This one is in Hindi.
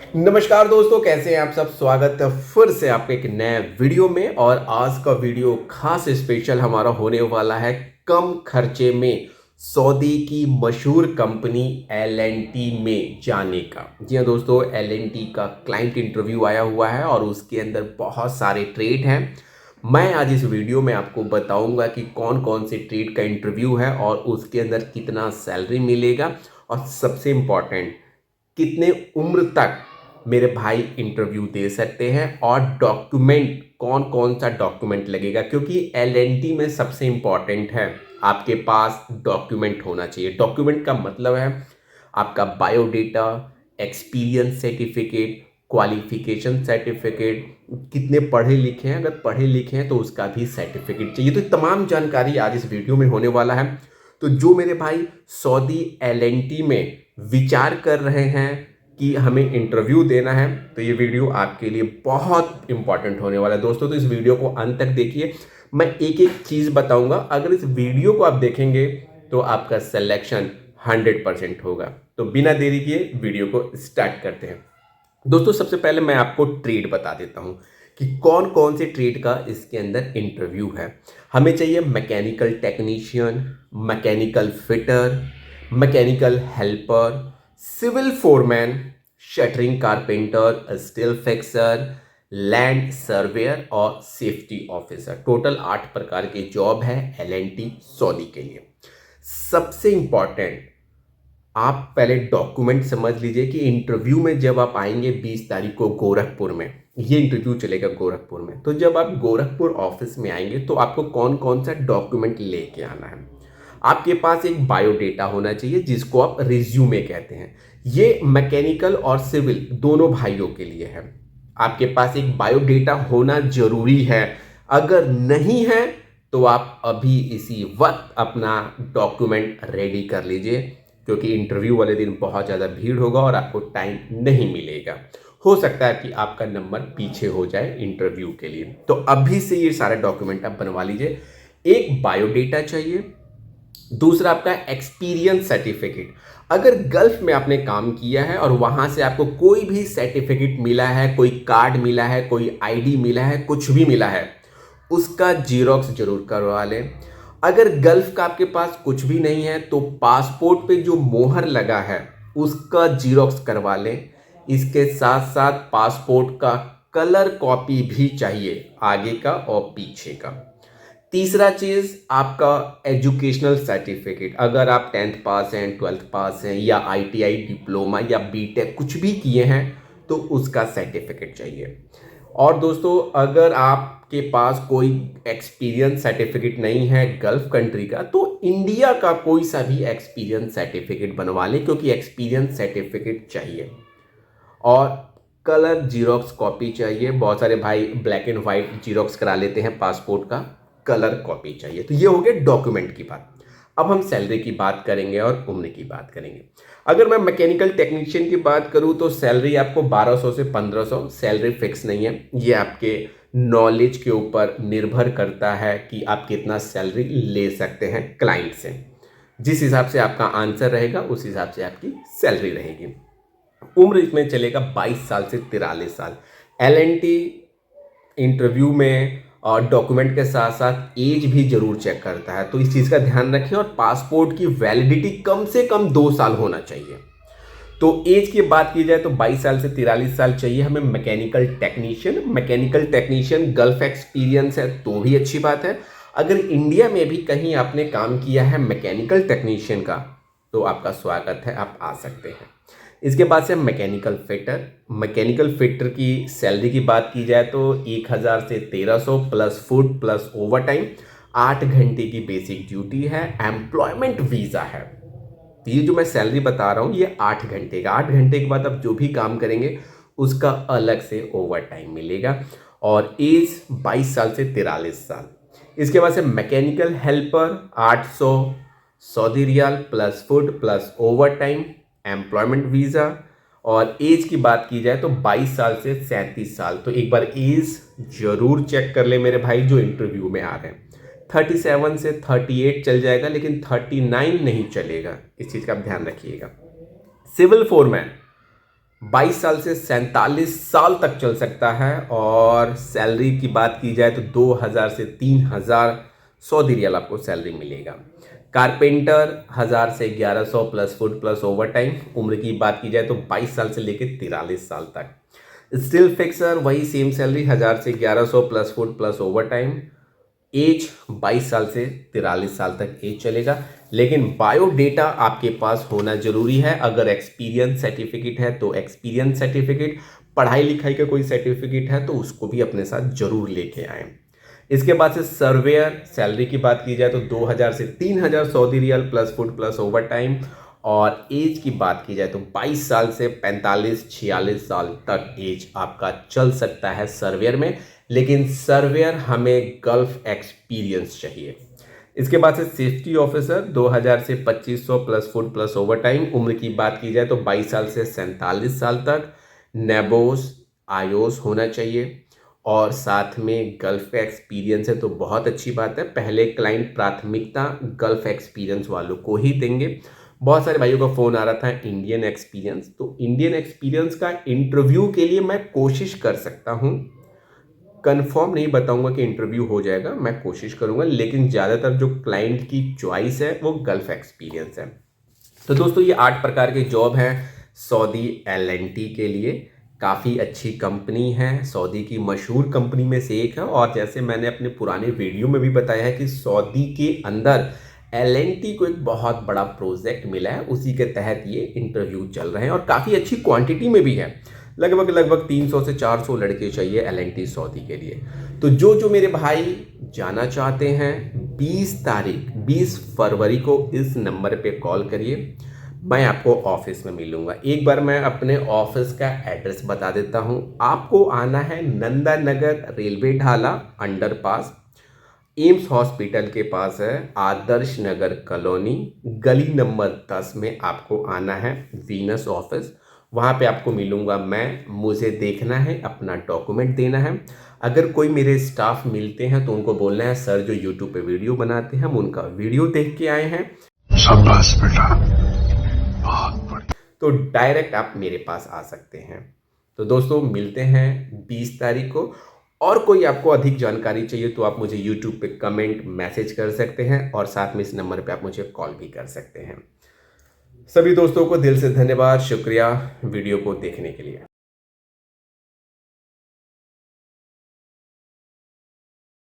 नमस्कार दोस्तों, कैसे हैं आप सब। स्वागत है फिर से आपके एक नए वीडियो में। और आज का वीडियो खास स्पेशल हमारा होने वाला है कम खर्चे में सऊदी की मशहूर कंपनी एल&टी में जाने का। जी हाँ दोस्तों, एल&टी का क्लाइंट इंटरव्यू आया हुआ है और उसके अंदर बहुत सारे ट्रेड हैं। मैं आज इस वीडियो में आपको बताऊंगा कि कौन कौन से ट्रेड का इंटरव्यू है और उसके अंदर कितना सैलरी मिलेगा, और सबसे इम्पॉर्टेंट कितने उम्र तक मेरे भाई इंटरव्यू दे सकते हैं, और डॉक्यूमेंट कौन कौन सा डॉक्यूमेंट लगेगा, क्योंकि एल&टी में सबसे इंपॉर्टेंट है आपके पास डॉक्यूमेंट होना चाहिए। डॉक्यूमेंट का मतलब है आपका biodata, experience certificate, qualification certificate, कितने पढ़े लिखे हैं, अगर पढ़े लिखे हैं तो उसका भी सर्टिफिकेट चाहिए। तो तमाम जानकारी आज इस वीडियो में होने वाला है। तो जो मेरे भाई सऊदी एल&टी में विचार कर रहे हैं कि हमें इंटरव्यू देना है, तो ये वीडियो आपके लिए बहुत इंपॉर्टेंट होने वाला है दोस्तों। तो इस वीडियो को अंत तक देखिए, मैं एक एक चीज़ बताऊंगा। अगर इस वीडियो को आप देखेंगे तो आपका सिलेक्शन 100% होगा। तो बिना देरी किए वीडियो को स्टार्ट करते हैं। दोस्तों सबसे पहले मैं आपको ट्रेड बता देता हूं कि कौन कौन से ट्रेड का इसके अंदर इंटरव्यू है। हमें चाहिए mechanical technician, mechanical fitter, mechanical helper, civil foreman, shuttering carpenter, steel fixer, land surveyor और सेफ्टी ऑफिसर। टोटल 8 प्रकार के जॉब है एल&टी सऊदी के लिए। सबसे इंपॉर्टेंट, आप पहले डॉक्यूमेंट समझ लीजिए कि इंटरव्यू में जब आप आएंगे 20 तारीख को गोरखपुर में, ये इंटरव्यू चलेगा गोरखपुर में। तो जब आप गोरखपुर ऑफिस में आएंगे तो आपको कौन कौन सा डॉक्यूमेंट लेके आना है। आपके पास एक बायोडेटा होना चाहिए जिसको आप रिज्यूमे कहते हैं। ये मैकेनिकल और सिविल दोनों भाइयों के लिए है। आपके पास एक बायोडेटा होना जरूरी है। अगर नहीं है तो आप अभी इसी वक्त अपना डॉक्यूमेंट रेडी कर लीजिए, क्योंकि इंटरव्यू वाले दिन बहुत ज़्यादा भीड़ होगा और आपको टाइम नहीं मिलेगा। हो सकता है कि आपका नंबर पीछे हो जाए इंटरव्यू के लिए। तो अभी से ये सारे डॉक्यूमेंट आप बनवा लीजिए। एक बायोडेटा चाहिए, दूसरा आपका एक्सपीरियंस सर्टिफिकेट। अगर गल्फ में आपने काम किया है और वहां से आपको कोई भी सर्टिफिकेट मिला है, कोई कार्ड मिला है, कोई आईडी मिला है, कुछ भी मिला है, उसका जीरोक्स जरूर करवा लें। अगर गल्फ का आपके पास कुछ भी नहीं है तो पासपोर्ट पे जो मोहर लगा है उसका जीरोक्स करवा लें। इसके साथ साथ पासपोर्ट का कलर कॉपी भी चाहिए, आगे का और पीछे का। तीसरा चीज आपका एजुकेशनल सर्टिफिकेट। अगर आप 10th पास हैं, 12th पास हैं, या आईटीआई डिप्लोमा या बीटेक कुछ भी किए हैं तो उसका सर्टिफिकेट चाहिए। और दोस्तों अगर आपके पास कोई एक्सपीरियंस सर्टिफिकेट नहीं है गल्फ कंट्री का, तो इंडिया का कोई सा भी एक्सपीरियंस सर्टिफिकेट बनवा लें, क्योंकि एक्सपीरियंस सर्टिफिकेट चाहिए। और कलर जीरोक्स कॉपी चाहिए। बहुत सारे भाई ब्लैक एंड व्हाइट जीरोक्स करा लेते हैं, पासपोर्ट का कलर कॉपी चाहिए। तो ये हो गया डॉक्यूमेंट की बात। अब हम सैलरी की बात करेंगे और उम्र की बात करेंगे। अगर मैं मैकेनिकल टेक्नीशियन की बात करूं तो सैलरी आपको 1200 से 1500, सैलरी फिक्स नहीं है। ये आपके नॉलेज के ऊपर निर्भर करता है कि आप कितना सैलरी ले सकते हैं क्लाइंट से। जिस हिसाब से आपका आंसर रहेगा उस हिसाब से आपकी सैलरी रहेगी। उम्र इसमें चलेगा 22 साल से 43 साल। एल&टी इंटरव्यू में और डॉक्यूमेंट के साथ साथ एज भी जरूर चेक करता है, तो इस चीज़ का ध्यान रखें। और पासपोर्ट की वैलिडिटी कम से कम 2 साल होना चाहिए। तो एज की बात की जाए तो 22 साल से 43 साल चाहिए हमें mechanical technician. Mechanical technician gulf experience है तो भी अच्छी बात है। अगर इंडिया में भी कहीं आपने काम किया है मैकेनिकल टेक्नीशियन का तो आपका स्वागत है, आप आ सकते हैं। इसके बाद से मैकेनिकल फिटर। मैकेनिकल फिटर की सैलरी की बात की जाए तो 1000 से 1300 plus food plus over time. 8 घंटे की बेसिक ड्यूटी है, एम्प्लॉयमेंट वीज़ा है। तो ये जो मैं सैलरी बता रहा हूँ ये 8 घंटे का। 8 घंटे के बाद आप जो भी काम करेंगे उसका अलग से ओवर टाइम मिलेगा। और एज 22 साल से 43 साल। इसके बाद से mechanical helper 800 Saudi riyal plus food plus overtime, employment visa. और एज की बात की जाए तो 22 साल से 37 साल। तो एक बार एज जरूर चेक कर ले मेरे भाई जो इंटरव्यू में आ रहे हैं। 37 से 38 चल जाएगा, लेकिन 39 नहीं चलेगा। इस चीज़ का आप ध्यान रखिएगा। सिविल फोरमैन 22 साल से 47 साल तक चल सकता है। और सैलरी की बात की जाए तो 2000 से 3000 सऊदी रियाल आपको सैलरी मिलेगा। कारपेंटर 1000 से 1100 plus food plus over time. उम्र की बात की जाए तो 22 साल से लेकर 43 साल तक। स्टील फिक्सर वही सेम सैलरी 1000 से 1100 plus food plus overtime. Age 22 साल से 43 साल तक एज चलेगा। लेकिन बायोडेटा आपके पास होना जरूरी है। अगर एक्सपीरियंस सर्टिफिकेट है तो एक्सपीरियंस सर्टिफिकेट, पढ़ाई लिखाई का कोई सर्टिफिकेट है तो उसको भी अपने साथ जरूर लेके आए। इसके बाद से सर्वेयर सैलरी की बात की जाए तो 2000 से 3000 Saudi riyal plus food plus overtime. और एज की बात की जाए तो 22 साल से 45-46 साल तक एज आपका चल सकता है सर्वेयर में। लेकिन सर्वेयर हमें गल्फ एक्सपीरियंस चाहिए। इसके बाद से सेफ्टी ऑफिसर 2000 से 2500 plus food plus over time. उम्र की बात की जाए तो 22 साल से 47 साल तक। नेबोस आयोस होना चाहिए और साथ में गल्फ का एक्सपीरियंस है तो बहुत अच्छी बात है। पहले क्लाइंट प्राथमिकता गल्फ एक्सपीरियंस वालों को ही देंगे। बहुत सारे भाइयों का फ़ोन आ रहा था इंडियन एक्सपीरियंस, तो इंडियन एक्सपीरियंस का इंटरव्यू के लिए मैं कोशिश कर सकता हूँ। कंफर्म नहीं बताऊंगा कि इंटरव्यू हो जाएगा, मैं कोशिश करूंगा। लेकिन ज़्यादातर जो क्लाइंट की चॉइस है वो गल्फ एक्सपीरियंस है। तो दोस्तों ये 8 प्रकार के जॉब हैं सऊदी एल&टी के लिए। काफ़ी अच्छी कंपनी है, सऊदी की मशहूर कंपनी में से एक है। और जैसे मैंने अपने पुराने वीडियो में भी बताया है कि सऊदी के अंदर एल&टी को एक बहुत बड़ा प्रोजेक्ट मिला है, उसी के तहत ये इंटरव्यू चल रहे हैं और काफ़ी अच्छी क्वांटिटी में भी है। लगभग 300 से 400 लड़के चाहिए एल&टी सऊदी के लिए। तो जो मेरे भाई जाना चाहते हैं 20 फरवरी को इस नंबर पे कॉल करिए। मैं आपको ऑफिस में मिलूंगा। एक बार मैं अपने ऑफिस का एड्रेस बता देता हूं। आपको आना है नंदा नगर रेलवे ढाला अंडरपास, एम्स हॉस्पिटल के पास है, आदर्श नगर कॉलोनी, गली नंबर 10 में आपको आना है वीनस ऑफिस। वहाँ पे आपको मिलूंगा मैं। मुझे देखना है, अपना डॉक्यूमेंट देना है। अगर कोई मेरे स्टाफ मिलते हैं तो उनको बोलना है सर जो यूट्यूब पे वीडियो बनाते हैं हम उनका वीडियो देख के आए हैं। शाबाश बेटा, बहुत बढ़िया। तो डायरेक्ट आप मेरे पास आ सकते हैं। तो दोस्तों मिलते हैं 20 तारीख को। और कोई आपको अधिक जानकारी चाहिए तो आप मुझे YouTube पे कमेंट मैसेज कर सकते हैं और साथ में इस नंबर पे आप मुझे कॉल भी कर सकते हैं। सभी दोस्तों को दिल से धन्यवाद, शुक्रिया वीडियो को देखने के लिए।